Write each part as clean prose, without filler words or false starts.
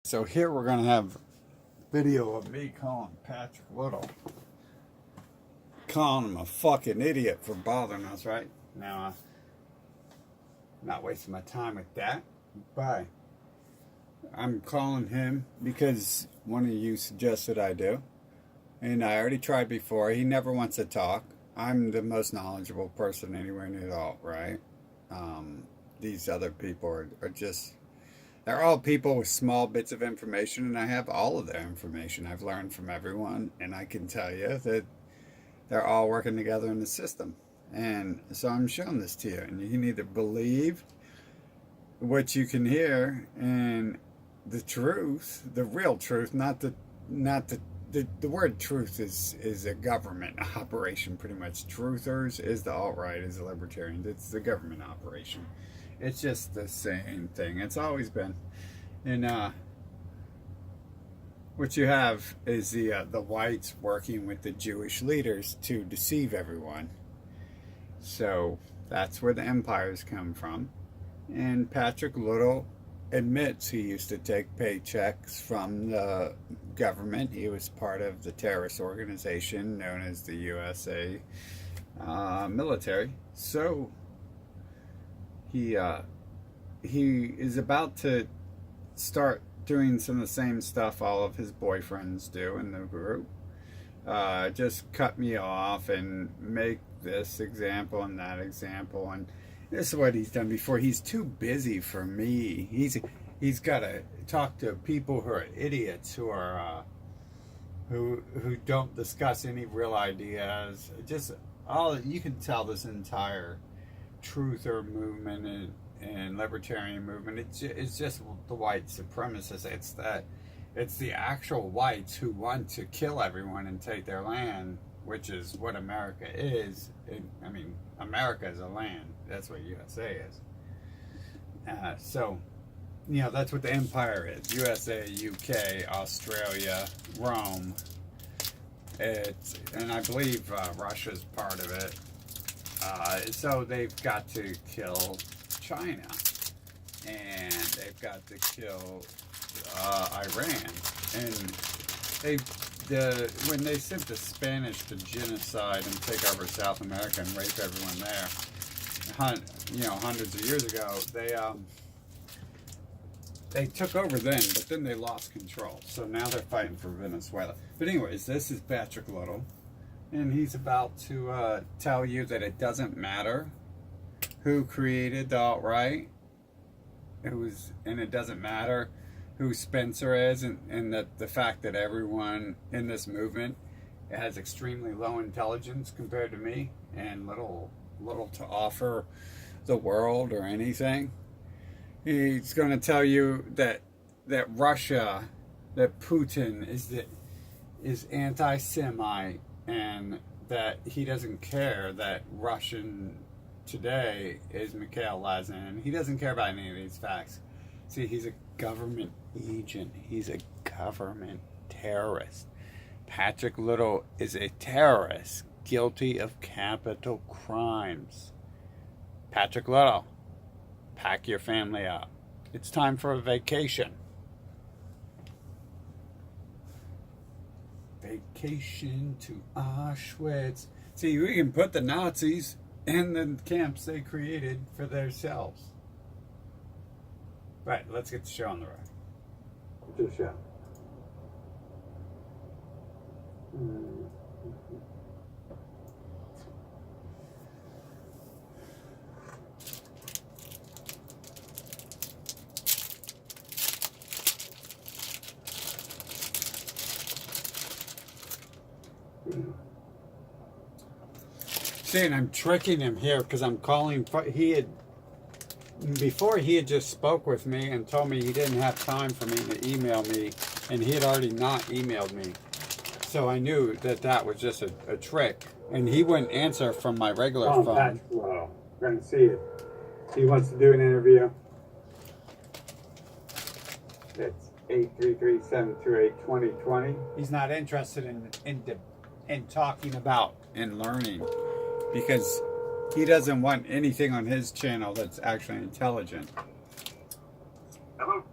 So here we're going to have video of me calling Patrick Little. Calling him a fucking idiot for bothering us, right? Now, I'm not wasting my time with that. But I'm calling him because one of you suggested I do. And I already tried before. He never wants to talk. I'm the most knowledgeable person anywhere in it all, right? These other people are just... They're all people with small bits of information, and I have all of their information. I've learned from everyone, and I can tell you that they're all working together in the system. And so I'm showing this to you, and you can either believe what you can hear and the truth, the real truth, not the word truth is a government operation, pretty much. Truthers is the alt-right, is the libertarians. It's the government operation. It's just the same thing. It's always been. And what you have is the whites working with the Jewish leaders to deceive everyone. So that's where the empires come from. And Patrick Little admits he used to take paychecks from the government. He was part of the terrorist organization known as the USA military. So he is about to start doing some of the same stuff all of his boyfriends do in the group. Just cut me off and make this example and that example, and this is what he's done before. He's too busy for me. He's got to talk to people who are idiots, who are who don't discuss any real ideas. Just all you can tell this entire truther movement and libertarian movement, it's just the white supremacists. It's the actual whites who want to kill everyone and take their land, which is what America is. I mean, America is a land. That's what USA is. So, you know, that's what the empire is. USA, UK, Australia, Rome. And I believe Russia's part of it. So they've got to kill China, and they've got to kill Iran, and when they sent the Spanish to genocide and take over South America and rape everyone there, hundreds of years ago, they took over then, but then they lost control. So now they're fighting for Venezuela. But anyways, this is Patrick Little. And he's about to tell you that it doesn't matter who created the alt-right, and it doesn't matter who Spencer is, and that the fact that everyone in this movement has extremely low intelligence compared to me, and little to offer the world or anything. He's going to tell you that Russia, that Putin is anti-Semite, and that he doesn't care that Russian today is Mikhail Lazin. He doesn't care about any of these facts. See, he's a government agent. He's a government terrorist. Patrick Little is a terrorist guilty of capital crimes. Patrick Little, pack your family up. It's time for a vacation. Vacation to Auschwitz. See, we can put the Nazis in the camps they created for themselves. Right, let's get the show on the road. To the show. See, and I'm tricking him here because I'm calling. Before he had just spoke with me and told me he didn't have time for me to email me, and he had already not emailed me. So I knew that was just a trick, and he wouldn't answer from my regular phone. Patrick Little. We're going to see it. He wants to do an interview. It's 833-728-2020. He's not interested in talking about and learning, because he doesn't want anything on his channel that's actually intelligent. Hello?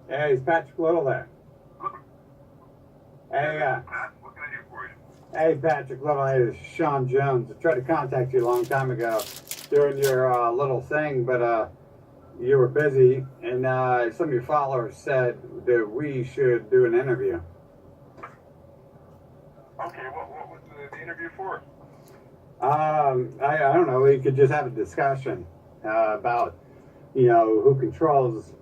Hey, is Patrick Little there? Hey, Pat, what can I do for you? hey, Patrick Little. Hey, this is Sean Jones. I tried to contact you a long time ago during your little thing, but you were busy, and some of your followers said that we should do an interview. Okay, what was the interview for? I don't know. We could just have a discussion about, who controls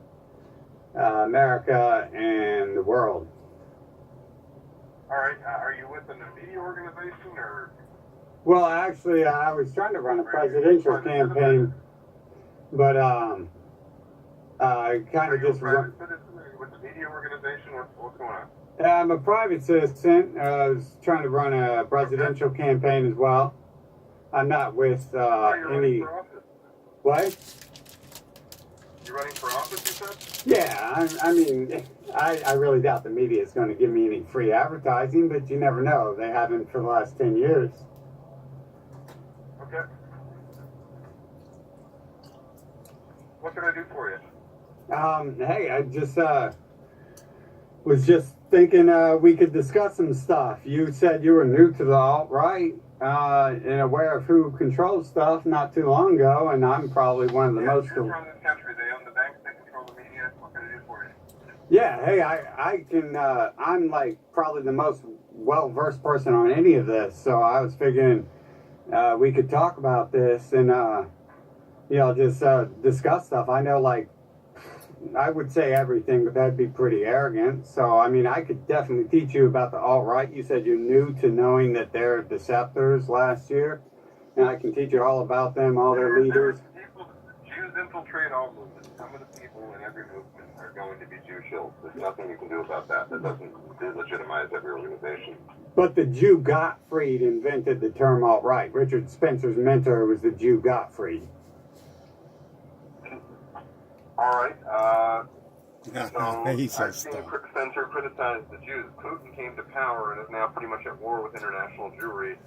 America and the world. All right, are you with a media organization or? Well, actually, I was trying to run a presidential campaign, but I kind of just private citizen or with the media organization? What's going on? I'm a private citizen. I was trying to run a presidential campaign as well. I'm not with You're any. running for office. What? You're running for office, you said? Yeah, I mean, I really doubt the media is going to give me any free advertising, but you never know. They haven't for the last 10 years. Okay. What can I do for you? Hey, I just was just thinking we could discuss some stuff. You said you were new to the alt-right and aware of who controls stuff not too long ago, and I'm probably one of the most. Who's run this country? They own the banks, they control the media. What can I do for you? Yeah, hey, I can, I'm like probably the most well-versed person on any of this, so I was figuring we could talk about this and, just discuss stuff. I know, like, I would say everything, but that'd be pretty arrogant. So, I mean, I could definitely teach you about the alt-right. You said you're new to knowing that they're deceptors last year, and I can teach you all about them, all their leaders. Jews infiltrate all movements. Some of the people in every movement are going to be Jew shills. There's nothing you can do about that. That doesn't delegitimize every organization. But the Jew Gottfried invented the term alt-right. Richard Spencer's mentor was the Jew Gottfried. All right. He's so I've seen stuck. Spencer criticize the Jews. Putin came to power and is now pretty much at war with international Jewry,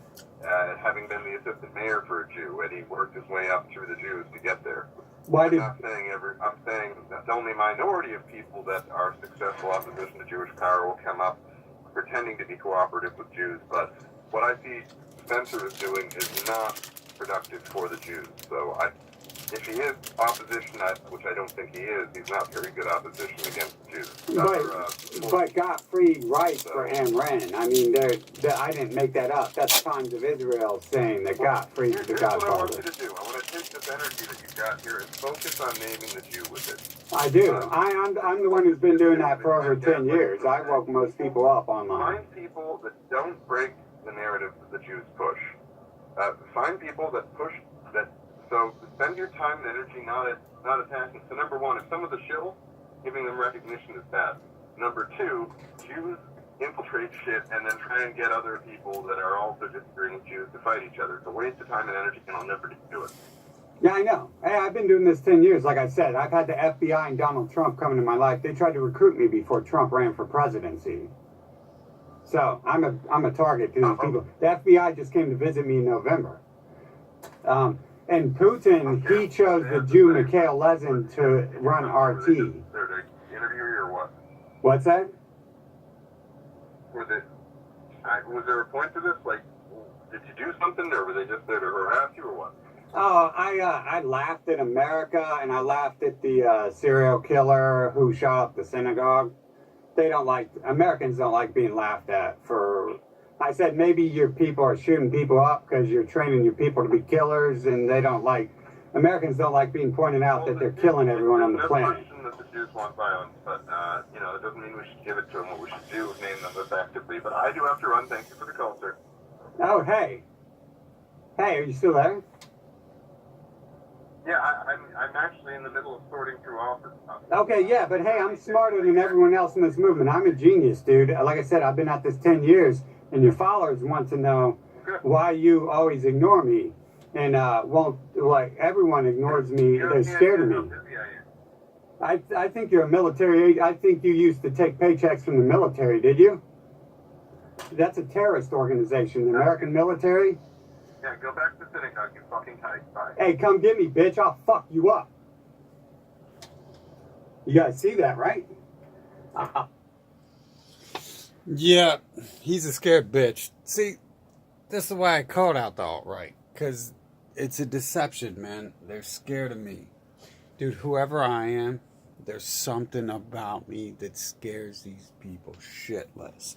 having been the assistant mayor for a Jew, and he worked his way up through the Jews to get there. I'm saying that only a minority of people that are successful opposition to Jewish power will come up pretending to be cooperative with Jews. But what I see Spencer is doing is not productive for the Jews. So if he is opposition, which I don't think he is, he's not very good opposition against the Jews. But Gottfried writes for Amran. I mean, I didn't make that up. That's Times of Israel saying that Gottfried's the Godfather. Here's what I want you to do. I want to take this energy that you've got here and focus on naming the Jew with it. I do. I'm the one who's been doing that for over 10 years. I woke most people up online. Find people that don't break the narrative that the Jews push. Find people that push that. So spend your time and energy not attacking. So number one, if some of the shill, giving them recognition is bad. Number two, Jews infiltrate shit and then try and get other people that are also disagreeing with Jews to fight each other. It's a waste of time and energy, and I'll never do it. Yeah, I know. Hey, I've been doing this 10 years. Like I said, I've had the FBI and Donald Trump come into my life. They tried to recruit me before Trump ran for presidency. So I'm a target to these people. The FBI just came to visit me in November. And Putin, he chose the Jew Mikhail Lezin to run RT. They're to interview you or what? What's that? Was there a point to this? Like, did you do something, or were they just there to harass you, or what? Oh, I laughed at America, and I laughed at the serial killer who shot up the synagogue. Americans don't like being laughed at for. I said maybe your people are shooting people up because you're training your people to be killers, and Americans don't like being pointed out that they're killing everyone on the planet. There's no question that the Jews want violence, but, it doesn't mean we should give it to them. What we should do is name them effectively. But I do have to run. Thank you for the call, sir. Oh, hey. Hey, are you still there? Yeah, I'm actually in the middle of sorting through office stuff. Okay, yeah, but hey, I'm smarter than everyone else in this movement. I'm a genius, dude. Like I said, I've been at this 10 years, and your followers want to know why you always ignore me. And everyone ignores me. They're scared of me. I think you're a military. I think you used to take paychecks from the military, did you? That's a terrorist organization, the American military. Yeah, go back to the synagogue, you fucking kike. Bye. Hey, come get me, bitch. I'll fuck you up. You guys see that, right? Yeah, he's a scared bitch. See, this is why I called out the alt-right. Because it's a deception, man. They're scared of me. Dude, whoever I am, there's something about me that scares these people shitless.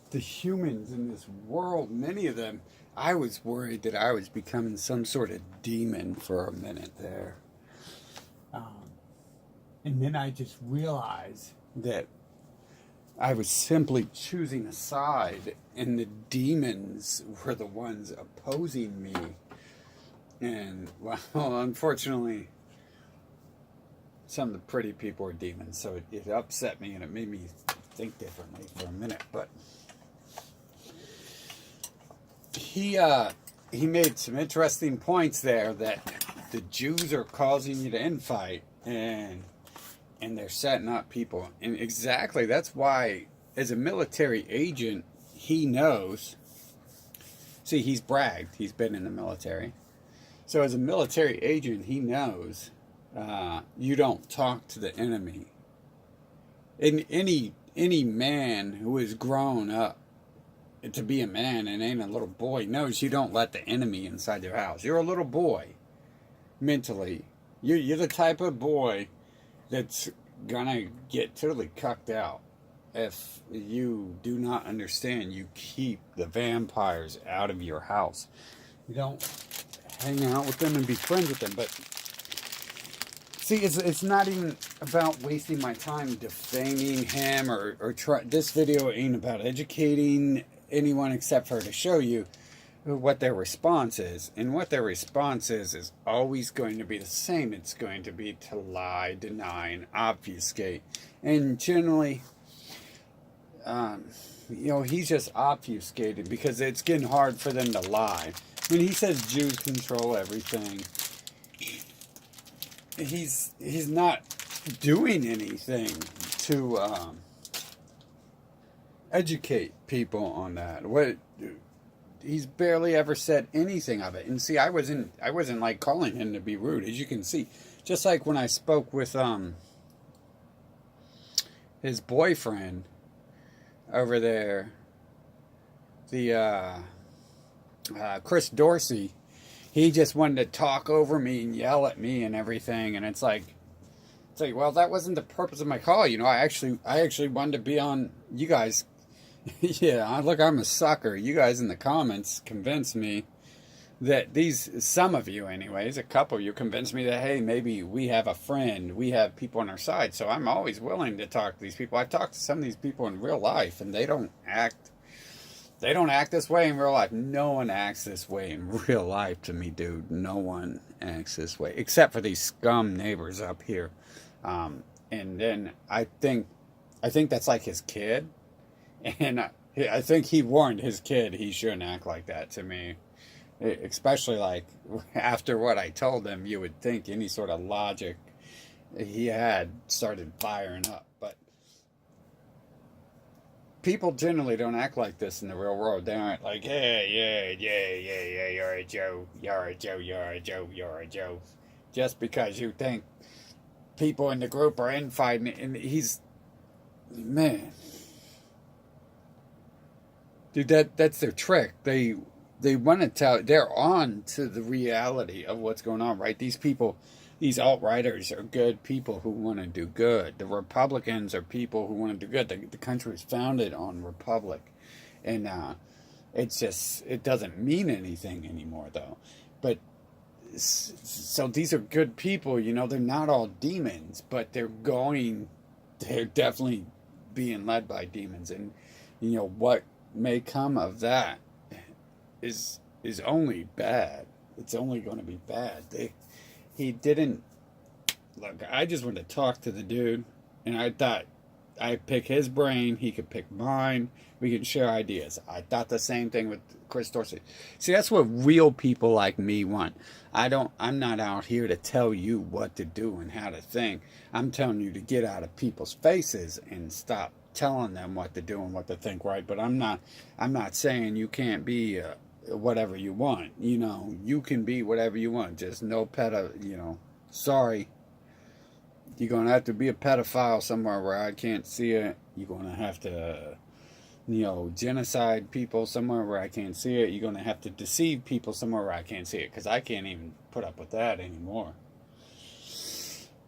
The humans in this world, many of them, I was worried that I was becoming some sort of demon for a minute there. And then I just realized that I was simply choosing a side, and the demons were the ones opposing me. And, well, unfortunately, some of the pretty people are demons, so it upset me, and it made me think differently for a minute. But he made some interesting points there, that the Jews are causing you to infight, and they're setting up people. And exactly, that's why, as a military agent, he knows. See, he's bragged. He's been in the military. So as a military agent, he knows you don't talk to the enemy. And any man who has grown up to be a man and ain't a little boy knows you don't let the enemy inside your house. You're a little boy, mentally. You're the type of boy that's gonna get totally cucked out if you do not understand. You keep the vampires out of your house. You don't hang out with them and be friends with them. But see, it's not even about wasting my time defaming him or try. This video ain't about educating anyone except for to show you what their response is. And what their response is always going to be the same. It's going to be to lie, deny, and obfuscate. And generally, he's just obfuscated because it's getting hard for them to lie. When he says Jews control everything, he's not doing anything to educate people on that. He's barely ever said anything of it. And see, I wasn't like calling him to be rude, as you can see. Just like when I spoke with his boyfriend over there, the Chris Dorsey, he just wanted to talk over me and yell at me and everything. And it's like, well, that wasn't the purpose of my call. I actually wanted to be on you guys. Yeah, look, I'm a sucker. You guys in the comments convinced me that some of you anyways, a couple of you convinced me that, hey, maybe we have a friend, we have people on our side. So I'm always willing to talk to these people. I've talked to some of these people in real life, and they don't act this way in real life. No one acts this way in real life to me, dude. No one acts this way, except for these scum neighbors up here. And then I think that's like his kid. And I think he warned his kid he shouldn't act like that to me. Especially like after what I told him, you would think any sort of logic he had started firing up. But people generally don't act like this in the real world. They aren't like, hey, yeah, you're a Joe, you're a Joe, you're a Joe, you're a Joe. Just because you think people in the group are infighting. And man. Dude, that's their trick. They want to tell. They're on to the reality of what's going on, right? These people, these alt-righters are good people who want to do good. The Republicans are people who want to do good. The country was founded on republic, and it doesn't mean anything anymore, though. But so these are good people. They're not all demons, but they're definitely being led by demons, and what may come of that is only bad. It's only going to be bad. He didn't look. I just wanted to talk to the dude, and I thought I'd pick his brain. He could pick mine. We could share ideas. I thought the same thing with Chris Dorsey. See, that's what real people like me want. I'm not out here to tell you what to do and how to think. I'm telling you to get out of people's faces and stop telling them what to do and what to think, right? But I'm not saying you can't be whatever you want. You can be whatever you want. Just no sorry. you're going to have to be a pedophile somewhere where I can't see it. You're going to have to, genocide people somewhere where I can't see it. You're going to have to deceive people somewhere where I can't see it, because I can't even put up with that anymore.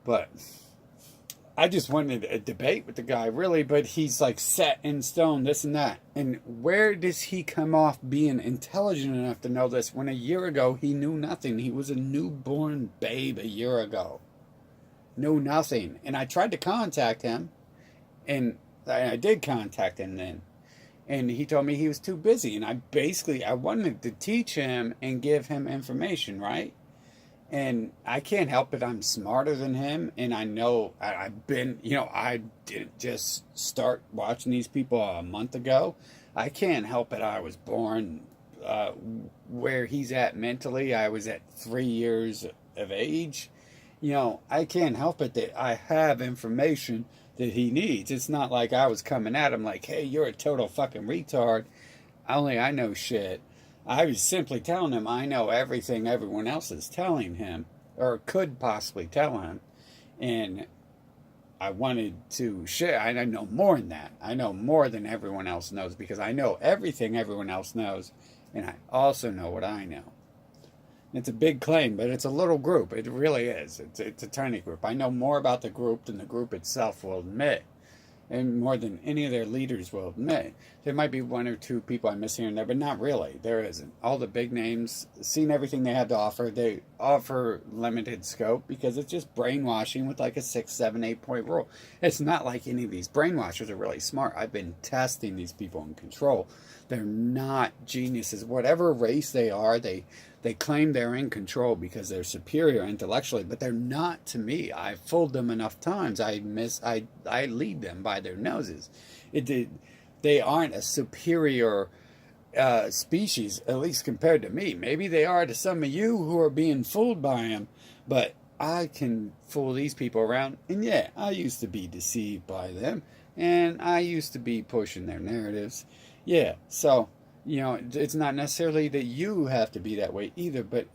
But I just wanted a debate with the guy, really, but he's like set in stone, this and that. And where does he come off being intelligent enough to know this when a year ago he knew nothing? He was a newborn babe a year ago. Knew nothing. And I tried to contact him, and I did contact him then. And he told me he was too busy. And I wanted to teach him and give him information, right? And I can't help it. I'm smarter than him. And I know I've been, I didn't just start watching these people a month ago. I can't help it. I was born where he's at mentally. I was at 3 years of age. I can't help it that I have information that he needs. It's not like I was coming at him like, hey, you're a total fucking retard. Only I know shit. I was simply telling him I know everything everyone else is telling him, or could possibly tell him. And I wanted to share. I know more than that. I know more than everyone else knows, because I know everything everyone else knows, and I also know what I know. It's a big claim, but it's a little group. It really is. It's a tiny group. I know more about the group than the group itself will admit, and more than any of their leaders will admit. There might be one or two people I miss here and there, but not really. There isn't. All the big names, seen everything they have to offer. They offer limited scope because it's just brainwashing with like a 6, 7, 8 point rule. It's not like any of these brainwashers are really smart. I've been testing these people in control. They're not geniuses. Whatever race they are, they claim they're in control because they're superior intellectually, but they're not to me. I've fooled them enough times. I lead them by their noses. They aren't a superior species, at least compared to me. Maybe they are to some of you who are being fooled by them, but I can fool these people around. And yeah, I used to be deceived by them, and I used to be pushing their narratives. Yeah, so it's not necessarily that you have to be that way either, but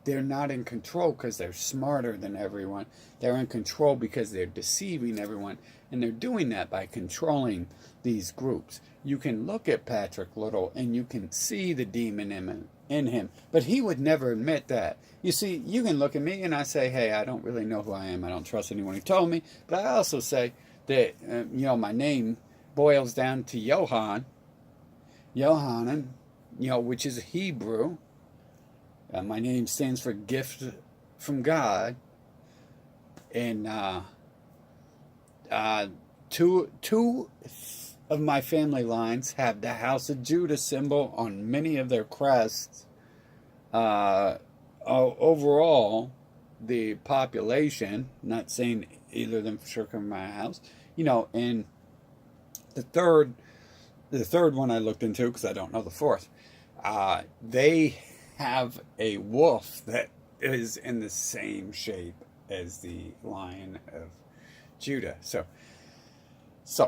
they're not in control because they're smarter than everyone. They're in control because they're deceiving everyone, and they're doing that by controlling these groups. You can look at Patrick Little and you can see the demon in him, but he would never admit that. You see, you can look at me and I say, hey, I don't really know who I am. I don't trust anyone who told me, but I also say that, my name boils down to Yohanan, which is Hebrew. My name stands for gift from God. And two of my family lines have the House of Judah symbol on many of their crests. Overall, the population, not saying either of them for sure come from my house, and the third one I looked into, because I don't know the fourth, they have a wolf that is in the same shape as the Lion of Judah. So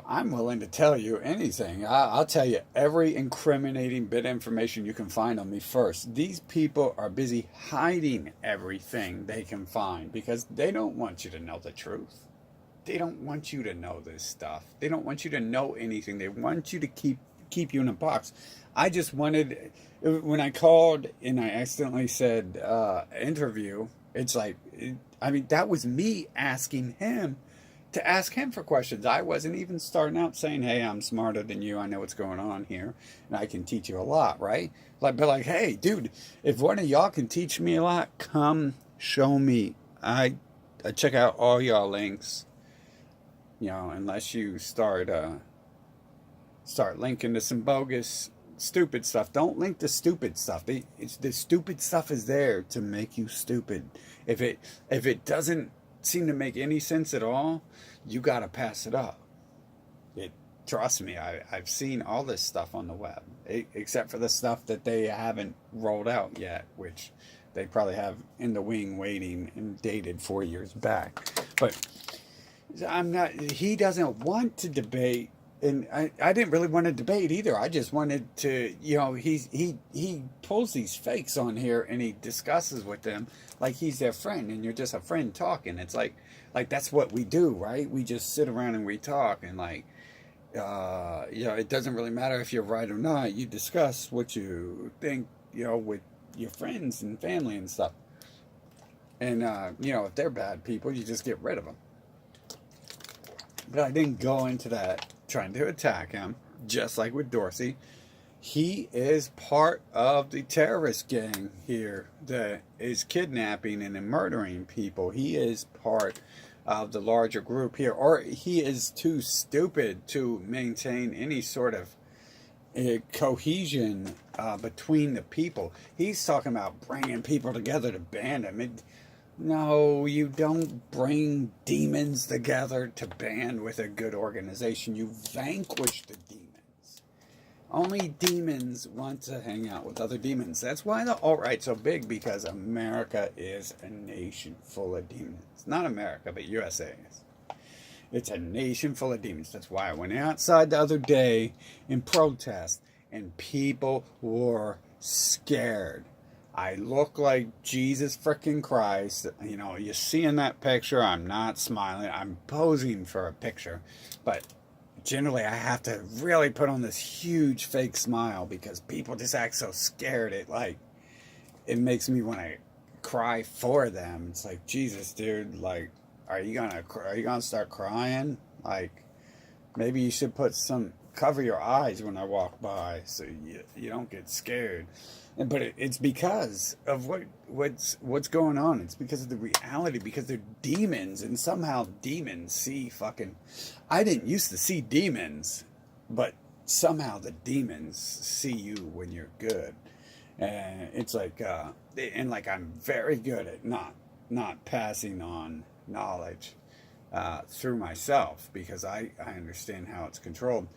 I'm willing to tell you anything. I'll tell you every incriminating bit of information you can find on me first. These people are busy hiding everything they can find because they don't want you to know the truth. They don't want you to know this stuff. They don't want you to know anything. They want you to keep you in a box. I just wanted, when I called and I accidentally said interview, it's like, that was me asking him to ask him for questions. I wasn't even starting out saying, hey, I'm smarter than you. I know what's going on here, and I can teach you a lot, right? But like, hey, dude, if one of y'all can teach me a lot, come show me. I check out all y'all links. Unless you start linking to some bogus, stupid stuff. Don't link to stupid stuff. The stupid stuff is there to make you stupid. If it doesn't seem to make any sense at all, you gotta pass it up. Trust me, I've seen all this stuff on the web, except for the stuff that they haven't rolled out yet, which they probably have in the wing waiting and dated 4 years back. But he doesn't want to debate and I didn't really want to debate either. I just wanted to, he pulls these fakes on here and he discusses with them like he's their friend, and you're just a friend talking. It's like that's what we do, right? We just sit around and we talk, and it doesn't really matter if you're right or not. You discuss what you think, with your friends and family and stuff. And if they're bad people, you just get rid of them. But I didn't go into that trying to attack him, just like with Dorsey. He is part of the terrorist gang here that is kidnapping and murdering people. He is part of the larger group here, or he is too stupid to maintain any sort of cohesion between the people. He's talking about bringing people together to ban them. No, you don't bring demons together to band with a good organization. You vanquish the demons. Only demons want to hang out with other demons. That's why the alt-right's so big, because America is a nation full of demons. Not America, but USA is. It's a nation full of demons. That's why I went outside the other day in protest, and people were scared. I look like Jesus freaking Christ. You see in that picture, I'm not smiling. I'm posing for a picture. But generally, I have to really put on this huge fake smile because people just act so scared. It makes me want to cry for them. It's like, Jesus, dude, are you gonna start crying? Maybe you should cover your eyes when I walk by so you don't get scared. But it's because of what's going on. It's because of the reality, because they're demons, and somehow demons see fucking... I didn't used to see demons, but somehow the demons see you when you're good. And it's I'm very good at not passing on knowledge through myself, because I understand how it's controlled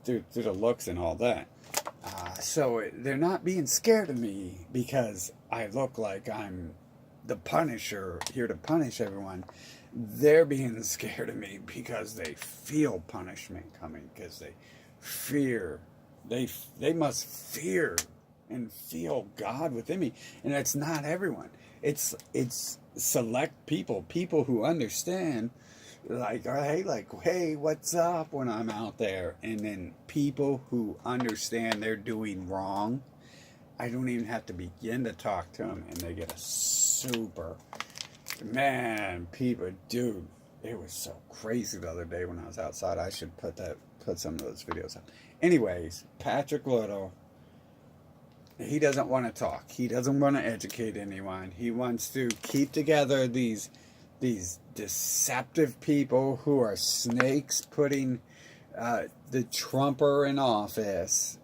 through the looks and all that. So they're not being scared of me because I look like I'm the Punisher here to punish everyone. They're being scared of me because they feel punishment coming, because they fear. They must fear and feel God within me. And it's not everyone. It's select people who understand, hey, what's up when I'm out there? And then people who understand they're doing wrong, I don't even have to begin to talk to them, and they get a super... Man, people, dude, it was so crazy the other day when I was outside. I should put some of those videos up. Anyways, Patrick Little, he doesn't want to talk. He doesn't want to educate anyone. He wants to keep together these deceptive people who are snakes, putting the Trumper in office,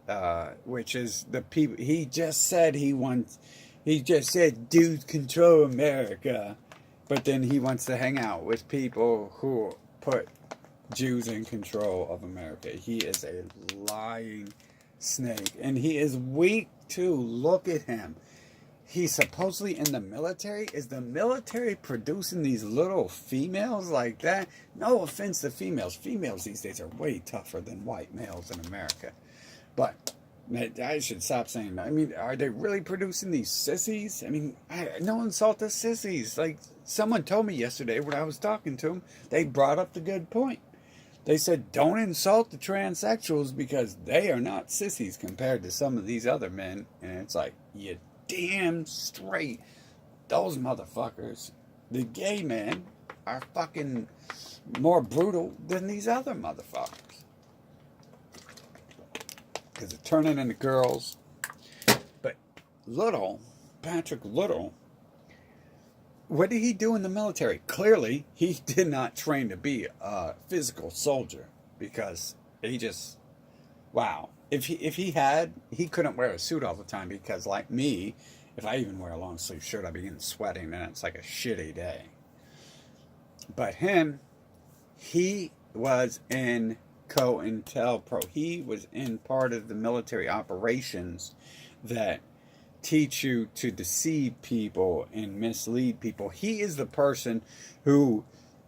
which is the people. He just said dudes control America, but then he wants to hang out with people who put Jews in control of America. He is a lying snake, and he is weak too. Look at him. He's supposedly in the military. Is the military producing these little females like that? No offense to females. Females these days are way tougher than white males in America. But I should stop saying that. I mean, are they really producing these sissies? I mean, no insult to sissies. Like, someone told me yesterday when I was talking to them, they brought up the good point. They said, don't insult the transsexuals because they are not sissies compared to some of these other men. And it's like, you damn straight. Those motherfuckers, the gay men, are fucking more brutal than these other motherfuckers. Because they're turning into girls. But Patrick Little, what did he do in the military? Clearly, he did not train to be a physical soldier, because he just, wow. If he had, he couldn't wear a suit all the time, because like me, if I even wear a long sleeve shirt, I begin sweating and it's like a shitty day. But him, he was in COINTELPRO. He was in part of the military operations that teach you to deceive people and mislead people. He is the person who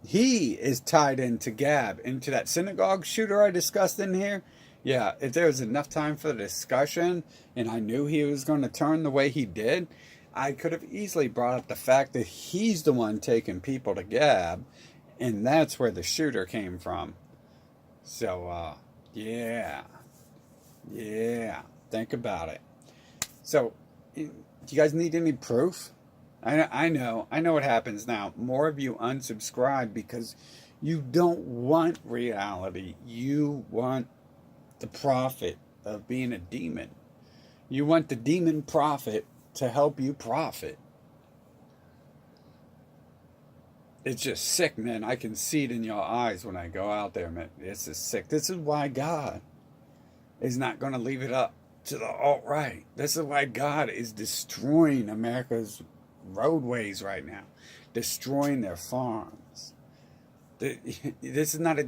He is tied into Gab, into that synagogue shooter I discussed in here. Yeah, if there was enough time for the discussion and I knew he was going to turn the way he did, I could have easily brought up the fact that he's the one taking people to Gab, and that's where the shooter came from. So, yeah. Think about it. So, do you guys need any proof? I know what happens now. More of you unsubscribe because you don't want reality. You want the profit of being a demon. You want the demon prophet to help you profit. It's just sick, man. I can see it in your eyes when I go out there, man. This is sick. This is why God is not going to leave it up to the alt-right. This is why God is destroying America's roadways right now, destroying their farms. This is not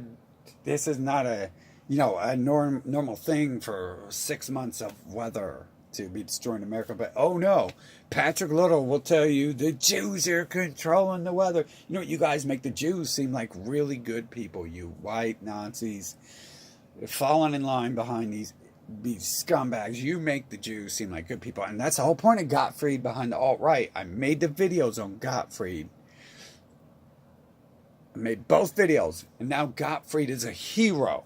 a a normal thing for 6 months of weather to be destroying America. But oh no, Patrick Little will tell you the Jews are controlling the weather. You know what? You guys make the Jews seem like really good people. You white Nazis falling in line behind these scumbags. You make the Jews seem like good people, and that's the whole point of Gottfried behind the alt-right. I made the videos on Gottfried. I made both videos, and now Gottfried is a hero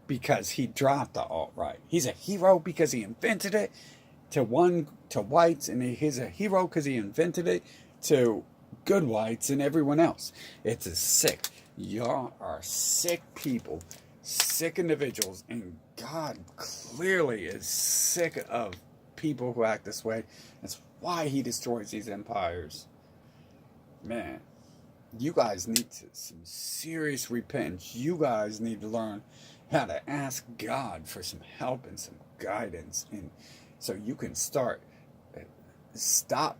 because he dropped the alt-right. He's a hero because he invented it to whites, and he's a hero because he invented it to good whites and everyone else. It's a sick. Y'all are sick people, sick individuals, and God clearly is sick of people who act this way. That's why he destroys these empires. Man, you guys need some serious repentance. You guys need to learn how to ask God for some help and some guidance, and so you can stop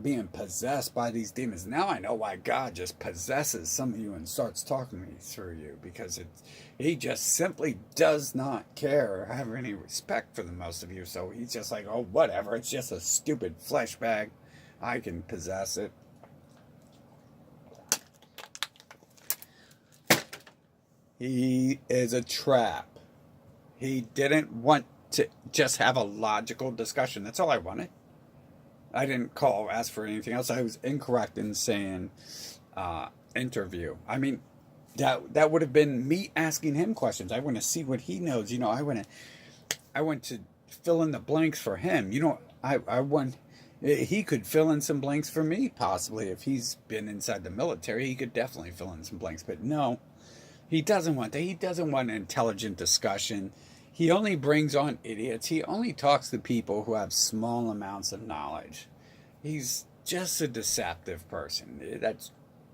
being possessed by these demons. Now I know why God just possesses some of you and starts talking to me through you, because he just simply does not care or have any respect for the most of you. So he's just like, oh, whatever, it's just a stupid flesh bag. I can possess it. He is a trap. He didn't want to just have a logical discussion. That's all I wanted. I didn't ask for anything else. I was incorrect in saying interview. I mean, that would have been me asking him questions. I want to see what he knows. I want to fill in the blanks for him. He could fill in some blanks for me, possibly. If he's been inside the military, he could definitely fill in some blanks. But no, he doesn't want that. He doesn't want an intelligent discussion. He only brings on idiots. He only talks to people who have small amounts of knowledge. He's just a deceptive person.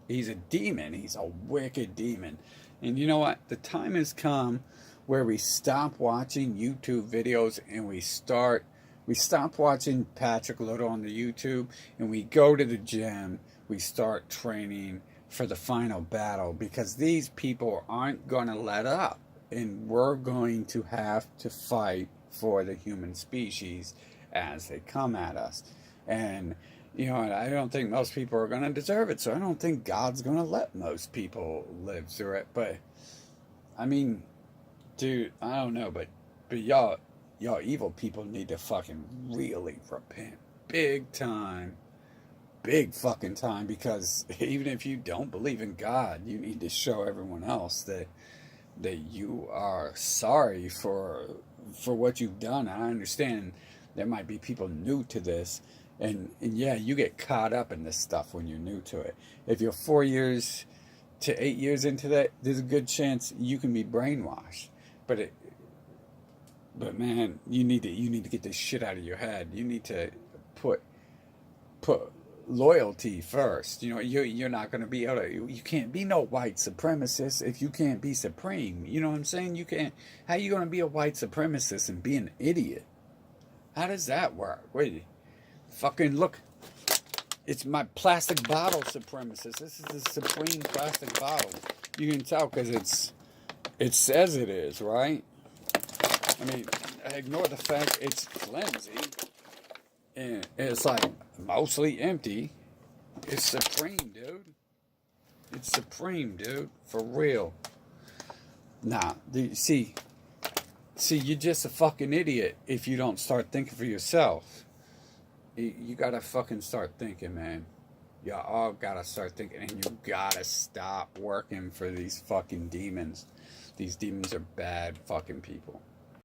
He's a demon. He's a wicked demon. And you know what? The time has come where we stop watching YouTube videos and we stop watching Patrick Little on the YouTube, and we go to the gym. We start training for the final battle, because these people aren't going to let up. And we're going to have to fight for the human species as they come at us. And, I don't think most people are going to deserve it. So I don't think God's going to let most people live through it. But, I mean, dude, I don't know. But y'all evil people need to fucking really repent. Big time. Big fucking time. Because even if you don't believe in God, you need to show everyone else that you are sorry for what you've done. I understand there might be people new to this, and yeah, you get caught up in this stuff when you're new to it. If you're 4 years to 8 years into that, there's a good chance you can be brainwashed. But man, you need to get this shit out of your head. You need to put loyalty first. You're not going to be able to, you can't be no white supremacist if you can't be supreme. You know what I'm saying? How are you going to be a white supremacist and be an idiot? How does that work? Wait, fucking look, it's my plastic bottle supremacist. This is the supreme plastic bottle. You can tell because it says it is, right? I mean, ignore the fact it's flimsy and it's like mostly empty. It's supreme, dude. It's supreme, dude. For real. Nah, see, you're just a fucking idiot if you don't start thinking for yourself. You gotta fucking start thinking, man. You all gotta start thinking, and you gotta stop working for these fucking demons. These demons are bad fucking people.